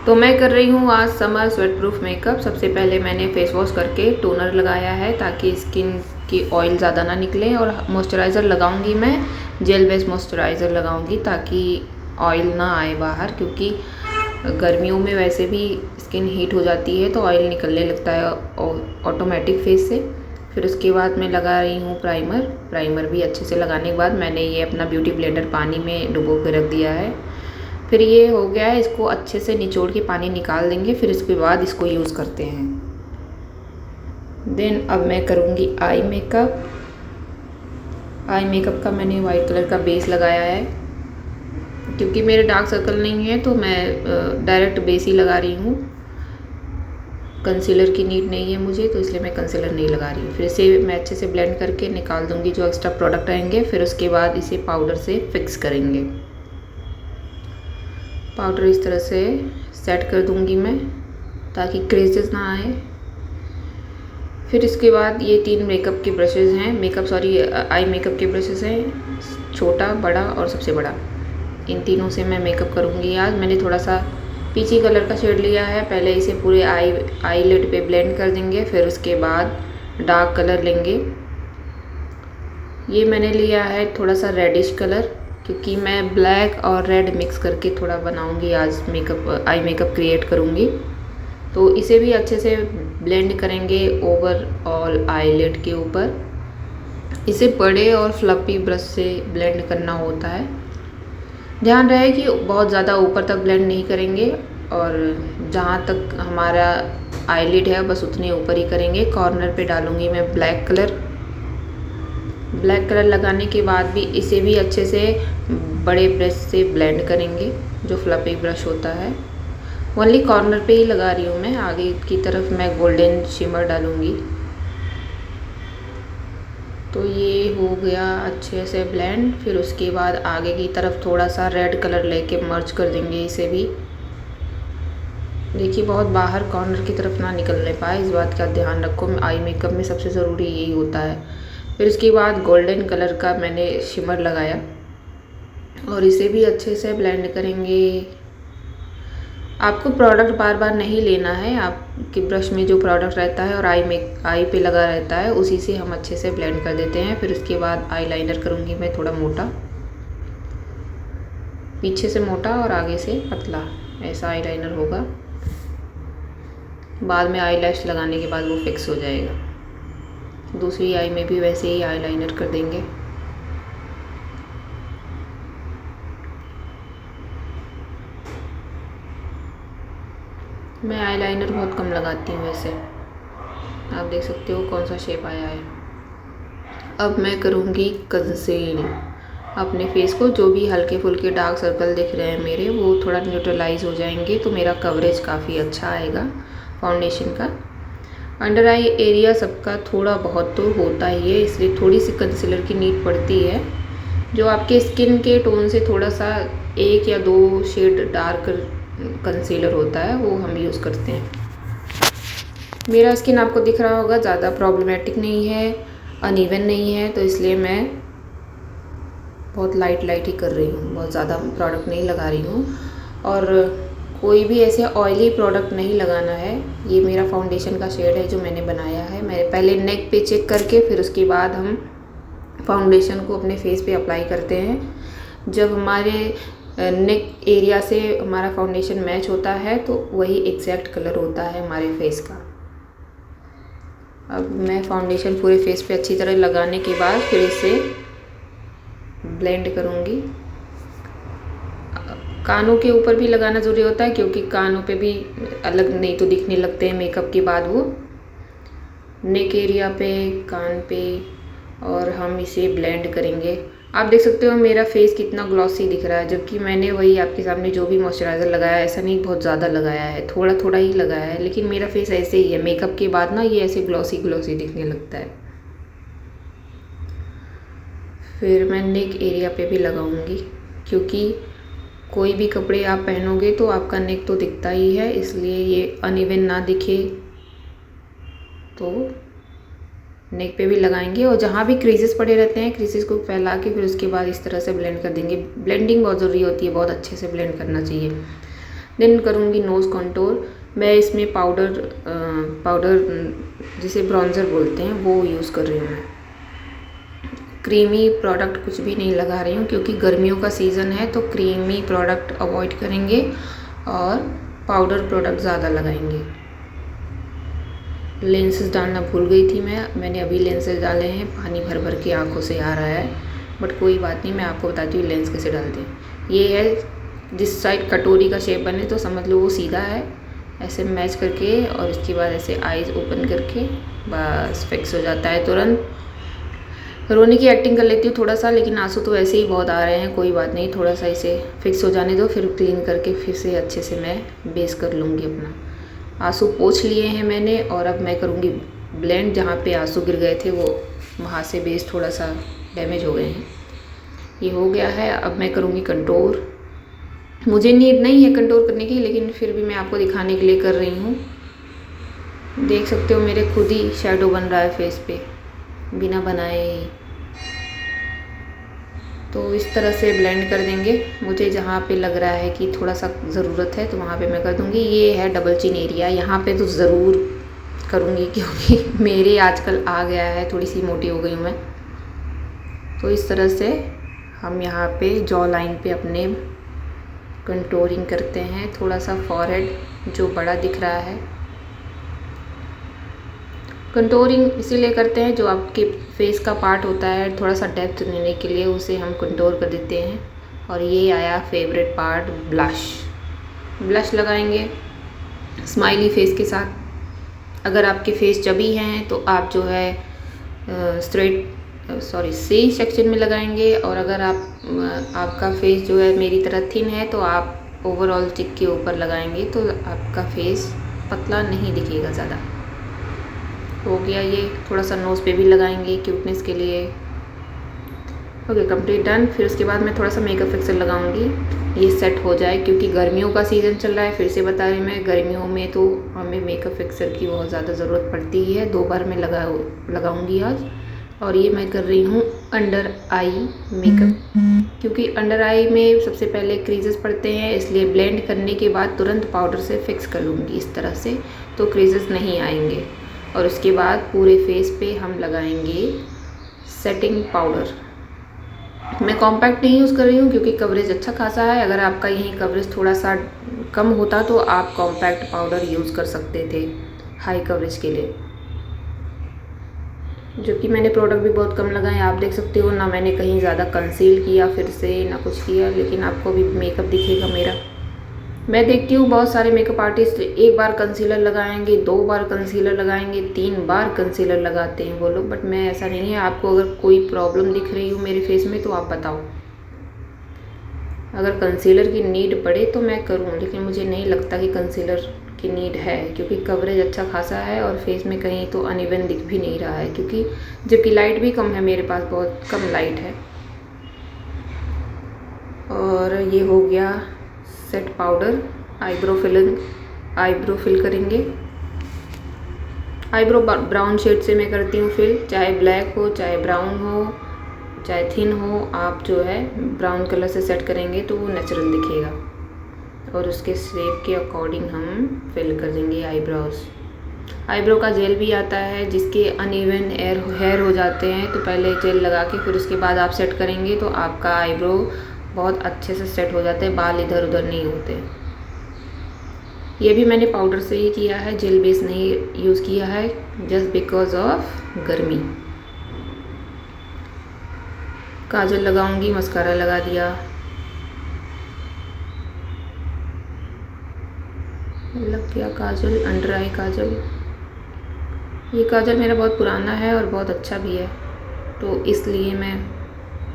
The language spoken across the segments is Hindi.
तो मैं कर रही हूँ आज समर स्वेट प्रूफ मेकअप। सबसे पहले मैंने फेस वॉश करके टोनर लगाया है ताकि स्किन की ऑयल ज़्यादा ना निकले, और मॉइस्चराइज़र लगाऊंगी मैं जेल बेस्ड मॉइस्चराइज़र लगाऊंगी ताकि ऑयल ना आए बाहर, क्योंकि गर्मियों में वैसे भी स्किन हीट हो जाती है तो ऑयल निकलने लगता है ऑटोमेटिक फेस से। फिर उसके बाद मैं लगा रही हूँ प्राइमर भी अच्छे से लगाने के बाद मैंने ये अपना ब्यूटी ब्लेंडर पानी में डुबो के रख दिया है। फिर ये हो गया है, इसको अच्छे से निचोड़ के पानी निकाल देंगे, फिर इसके बाद इसको यूज़ करते हैं। देन अब मैं करूँगी आई मेकअप का मैंने वाइट कलर का बेस लगाया है, क्योंकि मेरे डार्क सर्कल नहीं है तो मैं डायरेक्ट बेस ही लगा रही हूँ। कंसीलर की नीड नहीं है मुझे, तो इसलिए मैं कंसीलर नहीं लगा रही हूँ। फिर इसे मैं अच्छे से ब्लेंड करके निकाल दूँगी जो एक्स्ट्रा प्रोडक्ट रहेंगे। फिर उसके बाद इसे पाउडर से फिक्स करेंगे। पाउडर इस तरह से सेट कर दूंगी मैं ताकि क्रेजेस ना आए। फिर इसके बाद ये 3 मेकअप के ब्रशेज़ हैं, आई मेकअप के ब्रशेज़ हैं, छोटा, बड़ा और सबसे बड़ा। इन तीनों से मैं मेकअप करूँगी आज। मैंने थोड़ा सा पीची कलर का शेड लिया है। पहले इसे पूरे आई लिड पे ब्लेंड कर देंगे, फिर उसके बाद डार्क कलर लेंगे। ये मैंने लिया है थोड़ा सा रेडिश कलर, क्योंकि मैं ब्लैक और रेड मिक्स करके थोड़ा बनाऊंगी आज आई मेकअप क्रिएट करूंगी। तो इसे भी अच्छे से ब्लेंड करेंगे ओवरऑल आईलिड के ऊपर। इसे बड़े और फ्लफी ब्रश से ब्लेंड करना होता है। ध्यान रहे कि बहुत ज़्यादा ऊपर तक ब्लेंड नहीं करेंगे, और जहाँ तक हमारा आईलिड है बस उतने ऊपर ही करेंगे। कॉर्नर पे डालूंगी मैं ब्लैक कलर लगाने के बाद भी इसे भी अच्छे से बड़े ब्रश से ब्लेंड करेंगे, जो फ्लफी ब्रश होता है। ओनली कॉर्नर पे ही लगा रही हूँ मैं, आगे की तरफ मैं गोल्डन शिमर डालूँगी। तो ये हो गया अच्छे से ब्लेंड। फिर उसके बाद आगे की तरफ थोड़ा सा रेड कलर लेके मर्ज कर देंगे इसे भी। देखिए बहुत बाहर कॉर्नर की तरफ ना निकलने पाए, इस बात का ध्यान रखो। आई मेकअप में सबसे ज़रूरी यही होता है। फिर उसके बाद गोल्डन कलर का मैंने शिमर लगाया और इसे भी अच्छे से ब्लेंड करेंगे। आपको प्रोडक्ट बार बार नहीं लेना है, आपके ब्रश में जो प्रोडक्ट रहता है और आई पे लगा रहता है उसी से हम अच्छे से ब्लेंड कर देते हैं। फिर उसके बाद आई लाइनर करूँगी मैं थोड़ा मोटा, पीछे से मोटा और आगे से पतला, ऐसा आई लाइनर होगा। बाद में आई लैश लगाने के बाद वो फिक्स हो जाएगा। दूसरी आई में भी वैसे ही आई लाइनर कर देंगे। मैं आई लाइनर बहुत कम लगाती हूँ वैसे, आप देख सकते हो कौन सा शेप आया है। अब मैं करूँगी कंसील अपने फेस को। जो भी हल्के फुल्के डार्क सर्कल दिख रहे हैं मेरे, वो थोड़ा न्यूट्रलाइज हो जाएंगे, तो मेरा कवरेज काफ़ी अच्छा आएगा फाउंडेशन का। अंडर आई एरिया सबका थोड़ा बहुत तो होता ही है, इसलिए थोड़ी सी कंसीलर की नीड पड़ती है। जो आपके स्किन के टोन से थोड़ा सा 1 या 2 शेड डार्क कंसीलर होता है, वो हम यूज़ करते हैं। मेरा स्किन आपको दिख रहा होगा ज़्यादा प्रॉब्लमेटिक नहीं है, अनइवन नहीं है, तो इसलिए मैं बहुत लाइट ही कर रही हूँ, बहुत ज़्यादा प्रोडक्ट नहीं लगा रही हूँ। और कोई भी ऐसे ऑयली प्रोडक्ट नहीं लगाना है। ये मेरा फाउंडेशन का शेड है जो मैंने बनाया है। मैं पहले नेक पे चेक करके फिर उसके बाद हम फाउंडेशन को अपने फेस पे अप्लाई करते हैं। जब हमारे नेक एरिया से हमारा फाउंडेशन मैच होता है तो वही एग्जैक्ट कलर होता है हमारे फेस का। अब मैं फाउंडेशन पूरे फेस पे अच्छी तरह लगाने के बाद फिर इसे ब्लेंड करूँगी। कानों के ऊपर भी लगाना ज़रूरी होता है, क्योंकि कानों पे भी अलग नहीं तो दिखने लगते हैं मेकअप के बाद वो। नेक एरिया पे, कान पे, और हम इसे ब्लेंड करेंगे। आप देख सकते हो मेरा फेस कितना ग्लॉसी दिख रहा है, जबकि मैंने वही आपके सामने जो भी मॉइस्चराइज़र लगाया ऐसा नहीं बहुत ज़्यादा लगाया है, थोड़ा थोड़ा ही लगाया है, लेकिन मेरा फेस ऐसे ही है। मेकअप के बाद ना ये ऐसे ग्लॉसी दिखने लगता है। फिर मैं नेक एरिया पे भी लगाऊंगी, क्योंकि कोई भी कपड़े आप पहनोगे तो आपका नेक तो दिखता ही है, इसलिए ये अनइवन ना दिखे तो नेक पे भी लगाएंगे। और जहाँ भी क्रीजेस पड़े रहते हैं, क्रीजेस को फैला के फिर उसके बाद इस तरह से ब्लेंड कर देंगे। ब्लेंडिंग बहुत ज़रूरी होती है, बहुत अच्छे से ब्लेंड करना चाहिए। देन करूँगी नोज़ कंटूर। मैं इसमें पाउडर जिसे ब्रॉन्ज़र बोलते हैं वो यूज़ कर रही हूँ। मैं क्रीमी प्रोडक्ट कुछ भी नहीं लगा रही हूँ क्योंकि गर्मियों का सीज़न है, तो क्रीमी प्रोडक्ट अवॉइड करेंगे और पाउडर प्रोडक्ट ज़्यादा लगाएंगे। लेंसेज डालना भूल गई थी मैंने अभी लेंसेज डाले हैं। पानी भर भर के आँखों से आ रहा है, बट कोई बात नहीं, मैं आपको बताती हूँ लेंस कैसे डालते हैं। ये है जिस साइड कटोरी का शेप बने तो समझ लो वो सीधा है, ऐसे मैच करके और इसके बाद ऐसे आईज ओपन करके बस फिक्स हो जाता है तुरंत। रोने की एक्टिंग कर लेती हूँ थोड़ा सा, लेकिन आंसू तो ऐसे ही बहुत आ रहे हैं, कोई बात नहीं, थोड़ा सा इसे फिक्स हो जाने दो, फिर क्लीन करके फिर से अच्छे से मैं बेस कर लूँगी अपना। आंसू पोंछ लिए हैं मैंने और अब मैं करूँगी ब्लेंड। जहाँ पे आंसू गिर गए थे वो वहाँ से बेस थोड़ा सा डैमेज हो गए हैं। ये हो गया है। अब मैं करूँगी कंटूर। मुझे नीड नहीं है कंटूर करने की, लेकिन फिर भी मैं आपको दिखाने के लिए कर रही हूँ। देख सकते हो मेरे खुद ही शेडो बन रहा है फेस पे बिना बनाए ही। तो इस तरह से ब्लेंड कर देंगे। मुझे जहाँ पे लग रहा है कि थोड़ा सा ज़रूरत है तो वहाँ पे मैं कर दूँगी। ये है डबल चिन एरिया, यहाँ पे तो ज़रूर करूँगी क्योंकि मेरे आजकल आ गया है, थोड़ी सी मोटी हो गई हूँ मैं। तो इस तरह से हम यहाँ पे जॉ लाइन पे अपने कंटूरिंग करते हैं। थोड़ा सा फॉरहेड जो बड़ा दिख रहा है, कंटूरिंग इसीलिए करते हैं जो आपके फेस का पार्ट होता है, थोड़ा सा डेप्थ देने के लिए उसे हम कंटूर कर देते हैं। और ये आया फेवरेट पार्ट, ब्लश लगाएंगे स्माइली फेस के साथ। अगर आपके फेस चबी हैं तो आप जो है सी सेक्शन में लगाएंगे, और अगर आपका फेस जो है मेरी तरह थिन है तो आप ओवरऑल चिक के ऊपर लगाएंगे तो आपका फेस पतला नहीं दिखेगा ज़्यादा। हो गया ये। थोड़ा सा नोज़ पे भी लगाएंगे क्यूटनेस के लिए। Okay, complete done. फिर उसके बाद मैं थोड़ा सा मेकअप फिक्सर लगाऊंगी, ये सेट हो जाए, क्योंकि गर्मियों का सीज़न चल रहा है। फिर से बता रही मैं, गर्मियों में तो हमें मेकअप फिक्सर की बहुत ज़्यादा ज़रूरत पड़ती है। 2 बार मैं लगाऊंगी आज। और ये मैं कर रही हूँ अंडर आई मेकअप, क्योंकि अंडर आई में सबसे पहले क्रीजेस पड़ते हैं, इसलिए ब्लेंड करने के बाद तुरंत पाउडर से फिक्स कर लूँगी इस तरह से, तो क्रीजेस नहीं आएंगे। और उसके बाद पूरे फेस पे हम लगाएंगे सेटिंग पाउडर। मैं कॉम्पैक्ट नहीं यूज़ कर रही हूँ क्योंकि कवरेज अच्छा खासा है। अगर आपका यहीं कवरेज थोड़ा सा कम होता तो आप कॉम्पैक्ट पाउडर यूज़ कर सकते थे हाई कवरेज के लिए। जो कि मैंने प्रोडक्ट भी बहुत कम लगाए, आप देख सकते हो ना। मैंने कहीं ज़्यादा कंसील किया फिर से ना कुछ किया, लेकिन आपको भी मेकअप दिखेगा मेरा। मैं देखती हूँ बहुत सारे मेकअप आर्टिस्ट 1 बार कंसीलर लगाएंगे, 2 बार कंसीलर लगाएंगे, 3 बार कंसीलर लगाते हैं वो लोग, बट मैं ऐसा नहीं है। आपको अगर कोई प्रॉब्लम दिख रही हो मेरे फेस में तो आप बताओ। अगर कंसीलर की नीड पड़े तो मैं करूँ, लेकिन मुझे नहीं लगता कि कंसीलर की नीड है, क्योंकि कवरेज अच्छा खासा है और फेस में कहीं तो अनइवन दिख भी नहीं रहा है, क्योंकि जबकि लाइट भी कम है, मेरे पास बहुत कम लाइट है। और ये हो गया सेट पाउडर। आईब्रो फिल करेंगे। आईब्रो ब्राउन शेड से मैं करती हूँ फिल, चाहे ब्लैक हो चाहे ब्राउन हो चाहे थिन हो, आप जो है ब्राउन कलर से सेट करेंगे तो वो नेचुरल दिखेगा। और उसके शेप के अकॉर्डिंग हम फिल कर देंगे आईब्रोज। आईब्रो का जेल भी आता है जिसके अनइवन हेयर हो जाते हैं, तो पहले जेल लगा के फिर उसके बाद आप सेट करेंगे तो आपका आईब्रो बहुत अच्छे से सेट हो जाते हैं, बाल इधर उधर नहीं होते। ये भी मैंने पाउडर से ही किया है, जेल बेस नहीं यूज़ किया है, जस्ट बिकॉज ऑफ गर्मी। काजल लगाऊंगी, मस्कारा लगा दिया, लग गया काजल, अंडर आई काजल। ये काजल मेरा बहुत पुराना है और बहुत अच्छा भी है, तो इसलिए मैं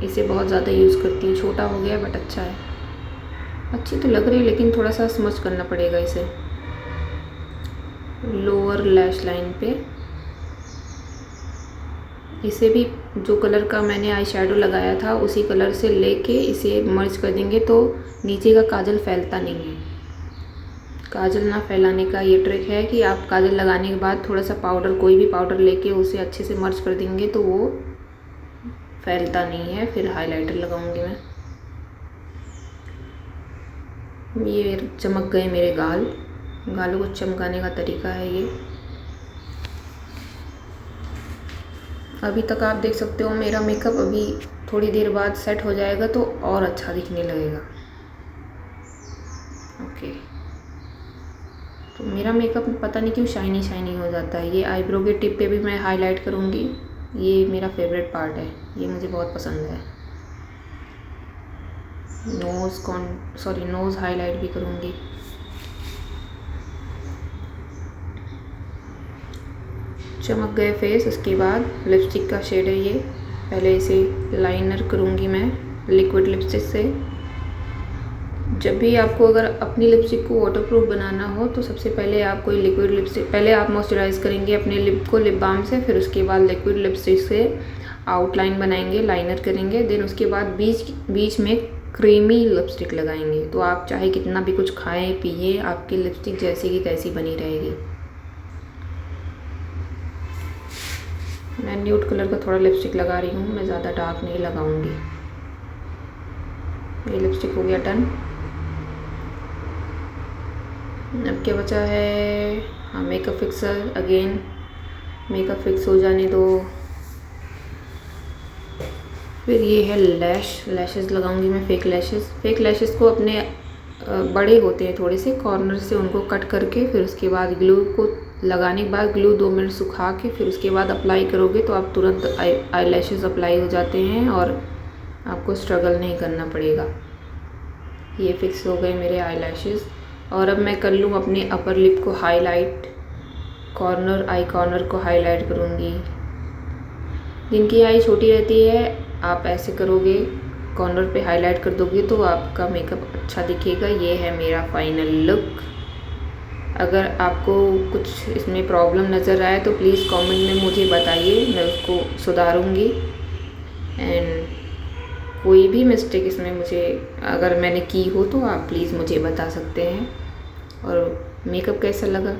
इसे बहुत ज़्यादा यूज़ करती हूँ। छोटा हो गया बट अच्छा है, अच्छी तो लग रही है, लेकिन थोड़ा सा स्मच करना पड़ेगा इसे लोअर लैश लाइन पे। इसे भी जो कलर का मैंने आई शेडो लगाया था उसी कलर से लेके इसे मर्ज कर देंगे तो नीचे का काजल फैलता नहीं है। काजल ना फैलाने का ये ट्रिक है कि आप काजल लगाने के बाद थोड़ा सा पाउडर, कोई भी पाउडर लेके उसे अच्छे से मर्ज कर देंगे तो वो फैलता नहीं है। फिर हाइलाइटर लगाऊंगी मैं। ये चमक गए मेरे गाल, गालों को चमकाने का तरीका है ये। अभी तक आप देख सकते हो मेरा मेकअप अभी थोड़ी देर बाद सेट हो जाएगा तो और अच्छा दिखने लगेगा। ओके, तो मेरा मेकअप पता नहीं क्यों शाइनी शाइनी हो जाता है। ये आईब्रो के टिप पे भी मैं हाईलाइट करूँगी, ये मेरा फेवरेट पार्ट है, ये मुझे बहुत पसंद है। नोज़ हाईलाइट भी करूँगी। चमक गए फेस। उसके बाद लिपस्टिक का शेड है ये, पहले इसे लाइनर करूँगी मैं लिक्विड लिपस्टिक से। जब भी आपको अगर अपनी लिपस्टिक को वाटरप्रूफ बनाना हो तो सबसे पहले आप कोई लिक्विड लिपस्टिक, पहले आप मॉइस्चराइज़ करेंगे अपने लिप को लिप बाम से, फिर उसके बाद लिक्विड लिपस्टिक से आउटलाइन बनाएंगे, लाइनर करेंगे, देन उसके बाद बीच में क्रीमी लिपस्टिक लगाएंगे। तो आप चाहे कितना भी कुछ खाएं पिए, आपकी लिपस्टिक जैसी की तैसी बनी रहेगी। मैं न्यूड कलर का थोड़ा लिपस्टिक लगा रही हूँ, मैं ज़्यादा डार्क नहीं लगाऊंगी। ये लिपस्टिक हो गया डन। अब क्या बचा है, हाँ makeup fixer. Again makeup fix हो जाने दो। फिर ये है लैशेस लगाऊंगी मैं, फेक लैशेस को अपने बड़े होते हैं थोड़े से, कॉर्नर से उनको कट करके फिर उसके बाद ग्लू को लगाने के बाद ग्लू 2 मिनट सुखा के फिर उसके बाद अप्लाई करोगे तो आप तुरंत आई लैशेस अप्लाई हो जाते हैं और आपको स्ट्रगल नहीं करना पड़ेगा। ये फिक्स हो गए मेरे आई लैशेस। और अब मैं कर लूँ अपने अपर लिप को हाईलाइट, आई कॉर्नर को हाईलाइट करूँगी। जिनकी आई छोटी रहती है आप ऐसे करोगे, कॉर्नर पे हाईलाइट कर दोगे तो आपका मेकअप अच्छा दिखेगा। ये है मेरा फाइनल लुक। अगर आपको कुछ इसमें प्रॉब्लम नज़र आए तो प्लीज़ कमेंट में मुझे बताइए, मैं उसको सुधारूँगी। एंड कोई भी मिस्टेक इसमें मुझे अगर मैंने की हो तो आप प्लीज़ मुझे बता सकते हैं। और मेकअप कैसा लगा